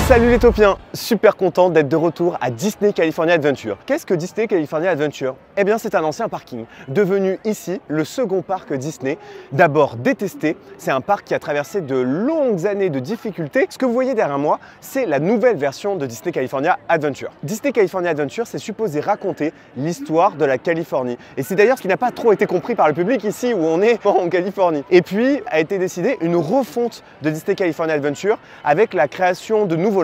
Salut les taupiens, super content d'être de retour à Disney California Adventure. Qu'est-ce que Disney California Adventure? Eh bien c'est un ancien parking, devenu ici le second parc Disney. D'abord détesté, c'est un parc qui a traversé de longues années de difficultés. Ce que vous voyez derrière moi, c'est la nouvelle version de Disney California Adventure. Disney California Adventure, c'est supposé raconter l'histoire de la Californie. Et c'est d'ailleurs ce qui n'a pas trop été compris par le public ici où on est en Californie. Et puis a été décidé une refonte de Disney California Adventure avec la création de nouveaux lands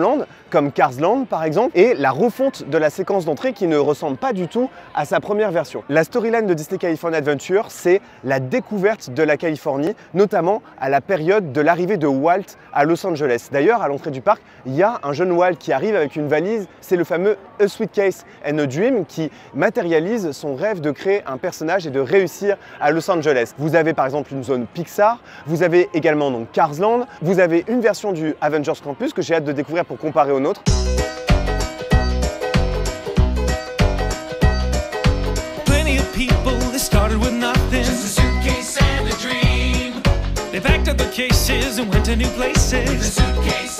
comme Cars Land par exemple et la refonte de la séquence d'entrée qui ne ressemble pas du tout à sa première version. La storyline de Disney California Adventure, c'est la découverte de la Californie, notamment à la période de l'arrivée de Walt à Los Angeles. D'ailleurs, à l'entrée du parc, il y a un jeune Walt qui arrive avec une valise, c'est le fameux A Suitcase and a Dream qui matérialise son rêve de créer un personnage et de réussir à Los Angeles. Vous avez par exemple une zone Pixar, vous avez également donc Cars Land, vous avez une version du Avengers Campus que j'ai hâte de découvrir pour comparer au nôtre. Plenty of people that started with nothing, just a suitcase and a dream. They packed up their cases and went to new places, with a suitcase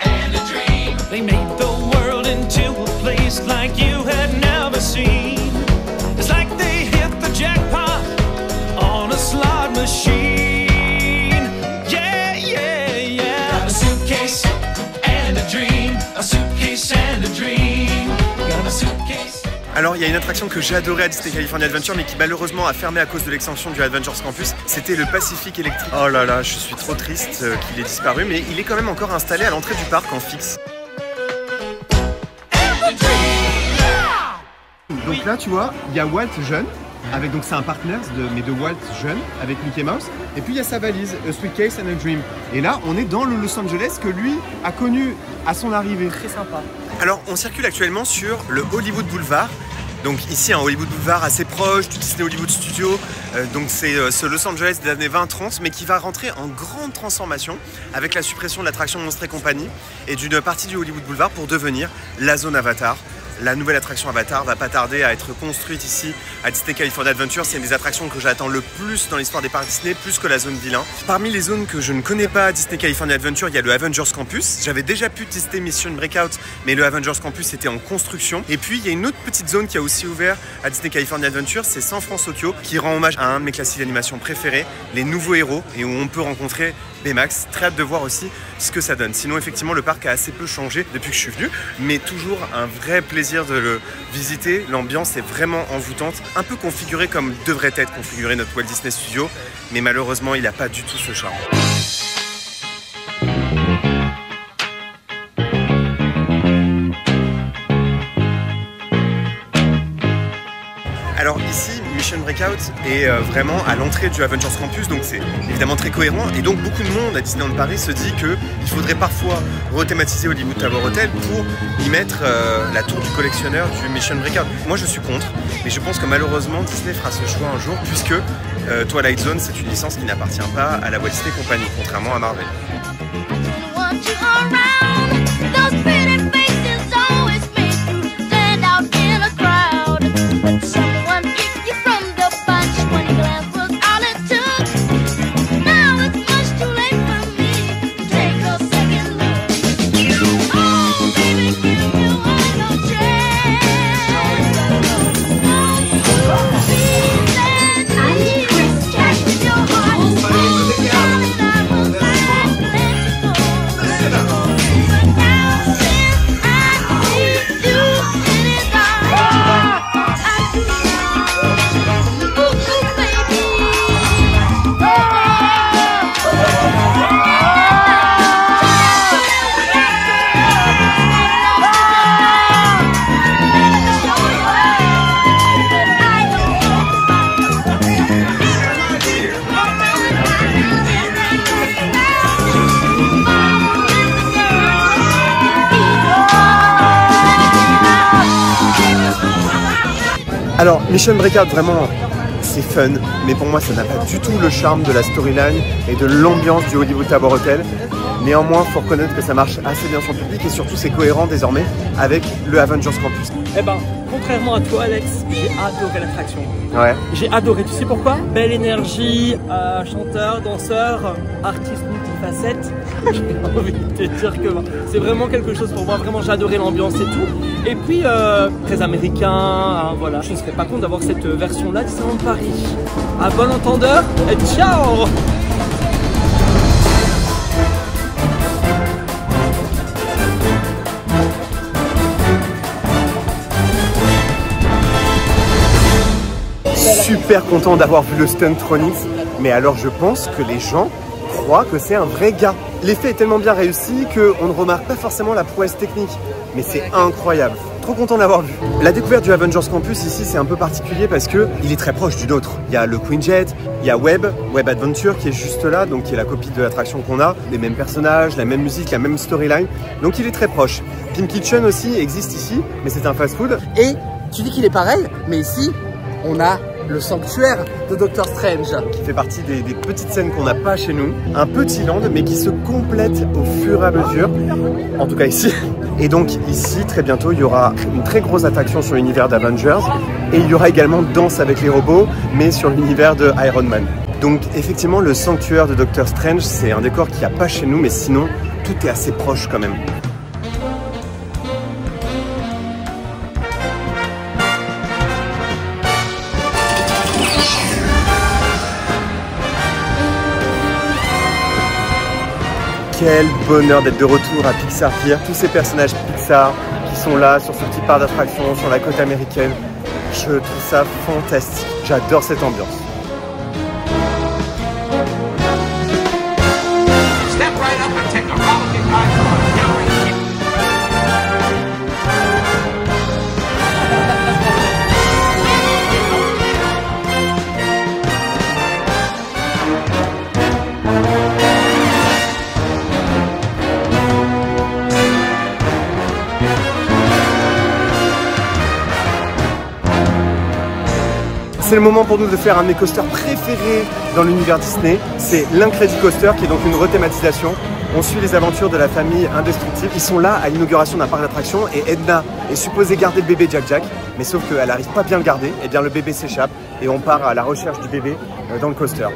and a dream. They made the world into a place like you had never seen. It's like they hit the jackpot on a slot machine. Yeah, yeah, yeah. Got a suitcase and a dream. A suitcase and a dream. Got a suitcase. Alors il y a une attraction que j'ai adorée à Disney California Adventure mais qui malheureusement a fermé à cause de l'extension du Avengers Campus, c'était le Pacific Electric. Oh là là, je suis trop triste qu'il ait disparu, mais il est quand même encore installé à l'entrée du parc en fixe. Donc là tu vois, il y a Walt jeune, avec donc c'est un partner mais de Walt jeune avec Mickey Mouse, et puis il y a sa valise, A Suitcase and a Dream. Et là on est dans le Los Angeles que lui a connu à son arrivée. Très sympa. Alors on circule actuellement sur le Hollywood Boulevard. Donc ici un Hollywood Boulevard assez proche du Disney Hollywood Studio, donc c'est ce Los Angeles des années 20-30 mais qui va rentrer en grande transformation avec la suppression de l'attraction Monstres et compagnie et d'une partie du Hollywood Boulevard pour devenir la zone Avatar. La nouvelle attraction Avatar va pas tarder à être construite ici à Disney California Adventure. C'est une des attractions que j'attends le plus dans l'histoire des parcs Disney, plus que la zone vilain. Parmi les zones que je ne connais pas à Disney California Adventure, il y a le Avengers Campus. J'avais déjà pu tester Mission Breakout, mais le Avengers Campus était en construction. Et puis il y a une autre petite zone qui a aussi ouvert à Disney California Adventure, c'est San Francisco, qui rend hommage à un de mes classiques d'animation préférés, les nouveaux héros, et où on peut rencontrer Baymax. Très hâte de voir aussi ce que ça donne. Sinon effectivement le parc a assez peu changé depuis que je suis venu, mais toujours un vrai plaisir de le visiter. L'ambiance est vraiment envoûtante, un peu configurée comme devrait être configuré notre Walt Disney Studio, mais malheureusement il n'a pas du tout ce charme. Alors ici, Mission Breakout est vraiment à l'entrée du Avengers Campus, donc c'est évidemment très cohérent. Et donc beaucoup de monde à Disneyland Paris se dit qu'il faudrait parfois rethématiser Hollywood Tower Hotel pour y mettre la tour du collectionneur du Mission Breakout. Moi je suis contre, mais je pense que malheureusement Disney fera ce choix un jour, puisque Twilight Zone c'est une licence qui n'appartient pas à la Walt Disney Company, contrairement à Marvel. Alors, Mission Breakout, vraiment, c'est fun, mais pour moi, ça n'a pas du tout le charme de la storyline et de l'ambiance du Hollywood Tower Hotel. Néanmoins, il faut reconnaître que ça marche assez bien sur le public et surtout, c'est cohérent désormais avec le Avengers Campus. Eh ben, contrairement à toi, Alex, j'ai adoré l'attraction. Ouais. J'ai adoré, tu sais pourquoi? Belle énergie, chanteur, danseur, artiste multi. facettes, j'ai envie de te dire que c'est vraiment quelque chose pour moi. Vraiment, j'ai adoré l'ambiance et tout. Et puis, très américain, hein, voilà. Je ne serais pas content d'avoir cette version-là Disneyland Paris. À bon entendeur, et ciao! Super content d'avoir vu le Stuntronics, mais alors je pense que les gens croient que c'est un vrai gars. L'effet est tellement bien réussi qu'on ne remarque pas forcément la prouesse technique, mais c'est incroyable. Trop content de l'avoir vu. La découverte du Avengers Campus ici, c'est un peu particulier parce que il est très proche du nôtre. Il y a le Quinjet, il y a Web Adventure qui est juste là, donc qui est la copie de l'attraction qu'on a, les mêmes personnages, la même musique, la même storyline, donc il est très proche. Pim Kitchen aussi existe ici, mais c'est un fast-food. Et tu dis qu'il est pareil, mais ici, on a le sanctuaire de Doctor Strange. Qui fait partie des petites scènes qu'on n'a pas chez nous. Un petit land, mais qui se complète au fur et à mesure. En tout cas ici. Et donc ici, très bientôt, il y aura une très grosse attraction sur l'univers d'Avengers. Et il y aura également Danse avec les robots, mais sur l'univers de Iron Man. Donc effectivement, le sanctuaire de Doctor Strange, c'est un décor qu'il n'y a pas chez nous, mais sinon, tout est assez proche quand même. Quel bonheur d'être de retour à Pixar Pier. Tous ces personnages Pixar qui sont là sur ce petit parc d'attractions sur la côte américaine. Je trouve ça fantastique. J'adore cette ambiance. Step right up and take a rollicking ride from C'est le moment pour nous de faire un de mes coasters préférés dans l'univers Disney. C'est l'Incredicoaster qui est donc une rethématisation. On suit les aventures de la famille indestructible. Ils sont là à l'inauguration d'un parc d'attractions et Edna est supposée garder le bébé Jack Jack. Mais sauf qu'elle n'arrive pas bien à le garder. Et bien le bébé s'échappe et on part à la recherche du bébé dans le coaster.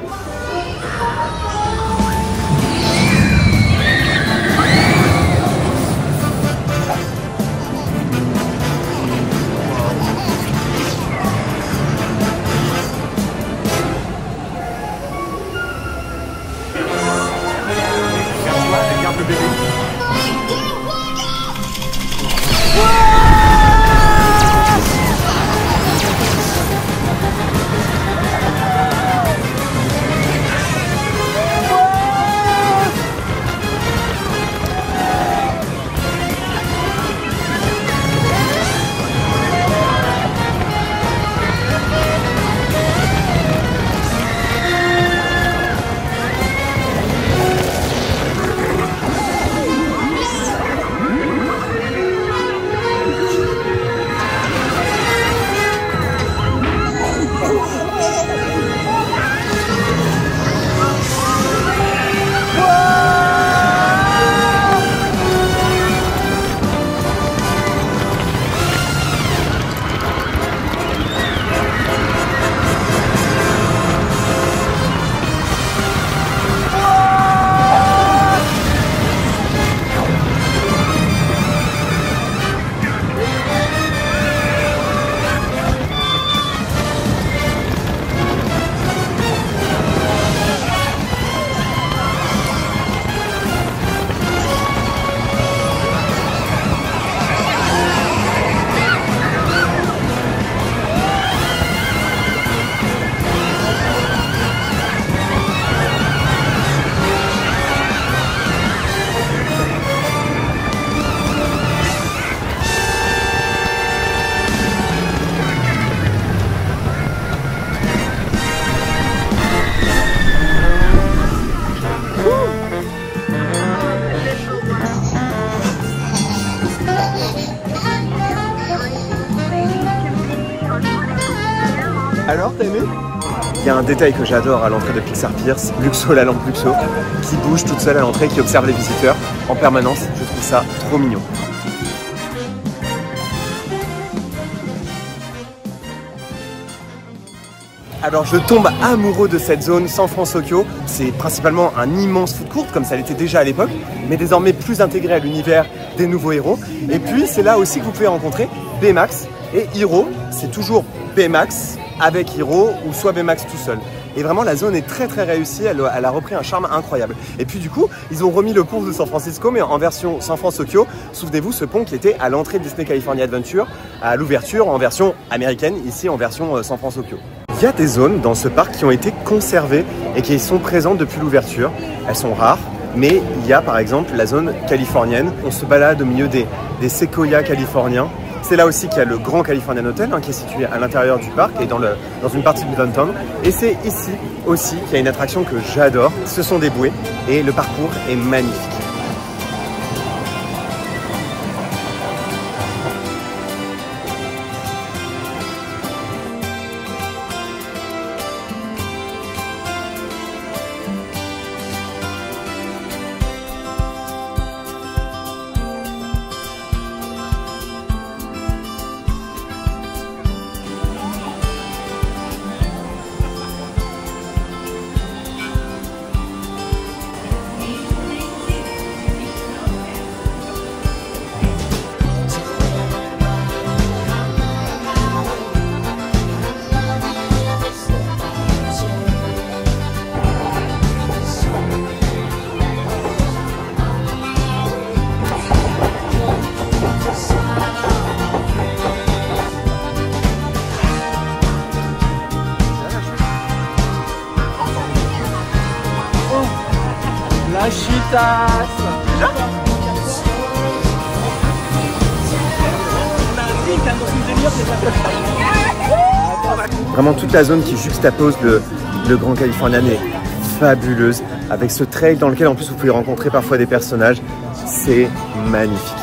Alors, t'as aimé? Il y a un détail que j'adore à l'entrée de Pixar Pier, Luxo, la lampe Luxo, qui bouge toute seule à l'entrée, qui observe les visiteurs en permanence. Je trouve ça trop mignon. Alors je tombe amoureux de cette zone San Francisco. C'est principalement un immense food court comme ça l'était déjà à l'époque, mais désormais plus intégré à l'univers des nouveaux héros. Et puis c'est là aussi que vous pouvez rencontrer Baymax et Hiro. C'est toujours Baymax avec Hiro ou soit Baymax tout seul. Et vraiment la zone est très réussie, elle a repris un charme incroyable. Et puis du coup, ils ont remis le pont de San Francisco, mais en version San Francisco. Souvenez-vous, ce pont qui était à l'entrée de Disney California Adventure, à l'ouverture en version américaine, ici en version San Francisco. Il y a des zones dans ce parc qui ont été conservées et qui sont présentes depuis l'ouverture. Elles sont rares, mais il y a par exemple la zone californienne. On se balade au milieu des séquoias californiens. C'est là aussi qu'il y a le Grand Californian Hotel qui est situé à l'intérieur du parc et dans une partie du downtown. Et c'est ici aussi qu'il y a une attraction que j'adore. Ce sont des bouées et le parcours est magnifique. La chutasse. Déjà on a un drink dans une demi-heure, c'est ça. Vraiment toute la zone qui juxtapose le Grand Californian est fabuleuse. Avec ce trail dans lequel en plus vous pouvez rencontrer parfois des personnages. C'est magnifique.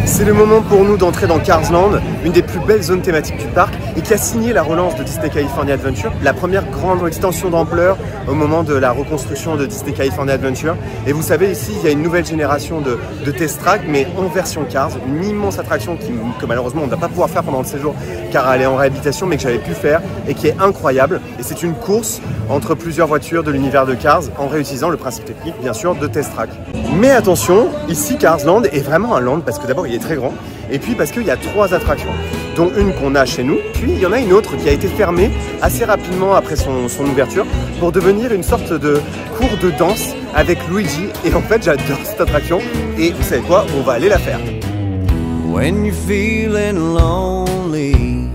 C'est le moment pour nous d'entrer dans Cars Land, une des plus belles zones thématiques du parc et qui a signé la relance de Disney California Adventure, la première grande extension d'ampleur au moment de la reconstruction de Disney California Adventure. Et vous savez, ici, il y a une nouvelle génération de test track, mais en version Cars, une immense attraction que malheureusement on ne va pas pouvoir faire pendant le séjour car elle est en réhabilitation, mais que j'avais pu faire et qui est incroyable. Et c'est une course entre plusieurs voitures de l'univers de Cars en réutilisant le principe technique, bien sûr, de test track. Mais attention, ici, Cars Land est vraiment un land parce que d'abord, il est très grand et puis parce qu'il y a 3 attractions, dont une qu'on a chez nous, puis il y en a une autre qui a été fermée assez rapidement après son ouverture pour devenir une sorte de cours de danse avec Luigi. Et en fait, j'adore cette attraction et vous savez quoi, on va aller la faire. When you're feeling lonely,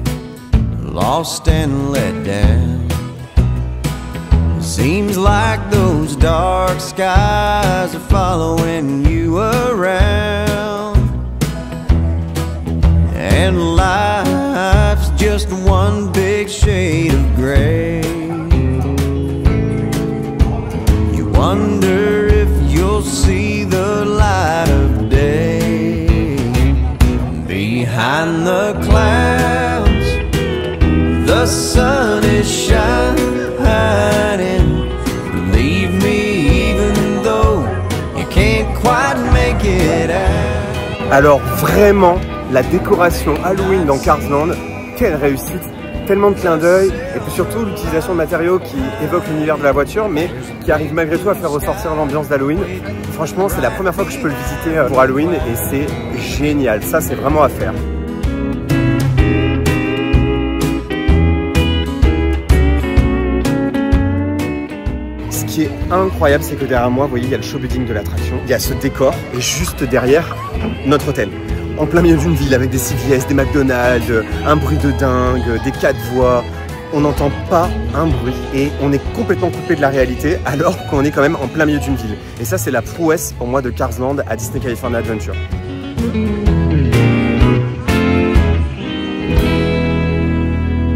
lost and let down, seems like those dark skies are following you around, and life's just one big shade of gray. You wonder if you'll see the light of day. Behind the clouds, the sun is shining. Believe me, even though you can't quite make it out. Alors vraiment, la décoration Halloween dans Cars Land, quelle réussite! Tellement de clins d'œil et puis surtout l'utilisation de matériaux qui évoquent l'univers de la voiture mais qui arrivent malgré tout à faire ressortir l'ambiance d'Halloween. Franchement, c'est la première fois que je peux le visiter pour Halloween et c'est génial, ça c'est vraiment à faire. Ce qui est incroyable, c'est que derrière moi, vous voyez, il y a le show building de l'attraction, il y a ce décor et juste derrière, notre hôtel. En plein milieu d'une ville avec des CVS, des McDonald's, un bruit de dingue, des 4 voies. On n'entend pas un bruit et on est complètement coupé de la réalité alors qu'on est quand même en plein milieu d'une ville. Et ça, c'est la prouesse pour moi de Cars Land à Disney California Adventure.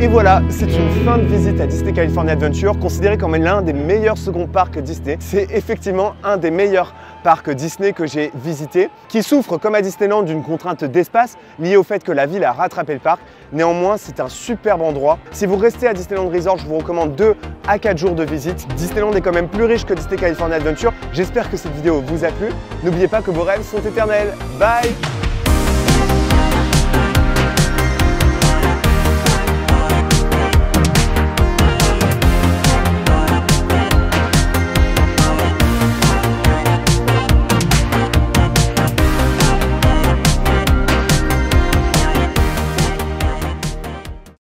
Et voilà, c'est une fin de visite à Disney California Adventure, considéré comme l'un des meilleurs seconds parcs Disney. C'est effectivement un des meilleurs parcs Disney que j'ai visité, qui souffre comme à Disneyland d'une contrainte d'espace liée au fait que la ville a rattrapé le parc. Néanmoins, c'est un superbe endroit. Si vous restez à Disneyland Resort, je vous recommande 2 à 4 jours de visite. Disneyland est quand même plus riche que Disney California Adventure. J'espère que cette vidéo vous a plu. N'oubliez pas que vos rêves sont éternels. Bye!